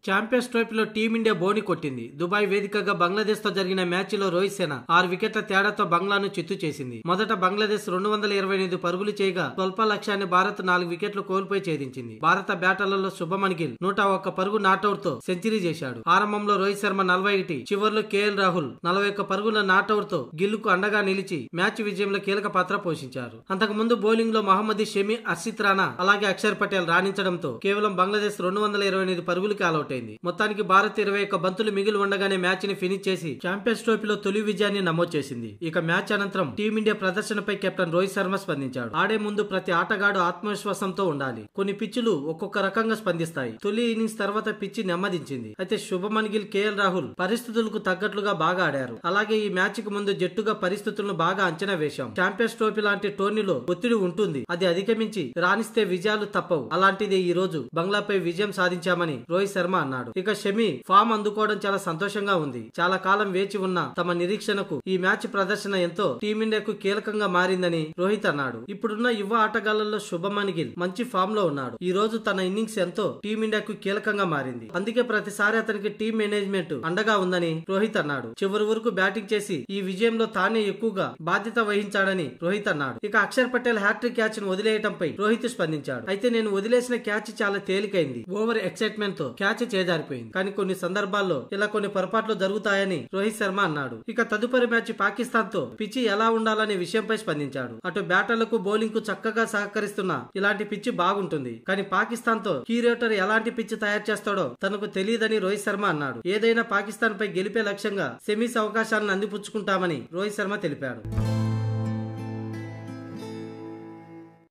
Champions ట్రోఫీలో team India బోని కొట్టింది. Dubai వేదికగా బంగ్లాదేశ్ తో జరిగిన మ్యాచ్లో రోహిత్ సేన 6 వికెట్ల తేడాతో బంగ్లాను చిత్తు చేసింది. మొదట బంగ్లాదేశ్ 228 పరుగులు చేయగా స్వల్ప లక్ష్యాన్ని భారత్ 4 వికెట్లు కోల్పోయి ఛేదించింది. భారత బ్యాటర్లలో శుభమన్ గిల్ 101 పరుగు నాటౌట్ తో సెంచరీ చేశాడు. ఆరంభంలో రోహిత్ శర్మ 41, చివర్లో కేఎల్ రాహుల్ 41 పరుగుల నాటౌట్ తో గిల్ కు అండగా నిలిచి మ్యాచ్ విజయంలో కీలక పాత్ర పోషించారు. అంతకుముందు బౌలింగ్ లో మహమ్మద్ షమి, హర్షిత్ రాణా అలాగే అక్షర్ పటేల్ రాణించడంతో కేవలం బంగ్లాదేశ్ 228 పరుగులకి ఆలౌట్ అయింది. మొత్తానికి భారత్ 21 బంతులు మిగిలి ఉండగానే మ్యాచ్ ని ఫినిష్ చేసి ఛాంపియన్స్ ట్రోఫీలో తొలి విజయాన్ని నమోదు చేసింది. ఇక మ్యాచ్ అనంతరం టీమిండియా ప్రదర్శనపై కెప్టెన్ రోహిత్ శర్మ స్పందించాడు. ఆడే ముందు ప్రతి ఆటగాడు ఆత్మవిశ్వాసంతో ఉండాలి. కొన్ని పిచ్చులు ఒక్కొక్క రకంగా స్పందిస్తాయి. తొలి ఇన్నింగ్స్ తర్వాత పిచ్చి నెమ్మదించింది. అయితే శుభమన్ గిల్, కేఎల్ రాహుల్ పరిస్థితులకు తగ్గట్లుగా బాగా ఆడారు. అలాగే ఈ మ్యాచ్ కి ముందు జట్టుగా పరిస్థితులను బాగా అంచనా వేశాం. ఛాంపియన్స్ ట్రోఫీ లాంటి టోర్నీలో ఒత్తిడి ఉంటుంది. అది అధిగమించి రాణిస్తే విజయాలు తప్పవు. అలాంటిదే ఈ రోజు బంగ్లాపై విజయం సాధించామని రోహిత్ శర్మ అన్నాడు. ఇక షమి ఫామ్ అందుకోవడం చాలా సంతోషంగా ఉంది. చాలా కాలం వేచి ఉన్న తమ నిరీక్షణకు ఈ మ్యాచ్ ప్రదర్శన ఎంతో టీమిండియాకు కీలకంగా మారిందని రోహిత్ అన్నాడు. ఇప్పుడున్న యువ ఆటగాళ్లలో శుభమన్ గిల్ మంచి ఫామ్ లో ఉన్నాడు. ఈ రోజు తన ఇన్నింగ్స్ ఎంతో టీమిండియాకు కీలకంగా మారింది. అందుకే ప్రతిసారి అతనికి టీం మేనేజ్మెంట్ అండగా ఉందని రోహిత్ అన్నాడు. చివరి వరకు బ్యాటింగ్ చేసి ఈ విజయంలో తానే ఎక్కువగా బాధ్యత వహించాడని రోహిత్ అన్నాడు. ఇక అక్షర్ పటేల్ హ్యాట్రిక్ క్యాచ్ ను వదిలేయటంపై రోహిత్ స్పందించాడు. అయితే నేను వదిలేసిన క్యాచ్ చాలా తేలికైంది. ఓవర్ ఎక్సైట్మెంట్ తో క్యాచ్ చేజారిపోయింది. కానీ కొన్ని సందర్భాల్లో ఇలా కొన్ని పొరపాట్లు జరుగుతాయని రోహిత్ శర్మ అన్నాడు. ఇక తదుపరి మ్యాచ్ పాకిస్తాన్ తో పిచ్చి ఎలా ఉండాలనే విషయంపై స్పందించాడు. అటు బ్యాటర్లకు బౌలింగ్ కు చక్కగా సహకరిస్తున్న ఇలాంటి పిచ్చి బాగుంటుంది. కానీ పాకిస్తాన్ తో క్యూరేటర్ ఎలాంటి పిచ్చి తయారు చేస్తాడో తనకు తెలియదని రోహిత్ శర్మ అన్నాడు. ఏదైనా పాకిస్తాన్ పై గెలిపే లక్ష్యంగా సెమీస్ అవకాశాలను అందిపుచ్చుకుంటామని రోహిత్ శర్మ తెలిపాడు.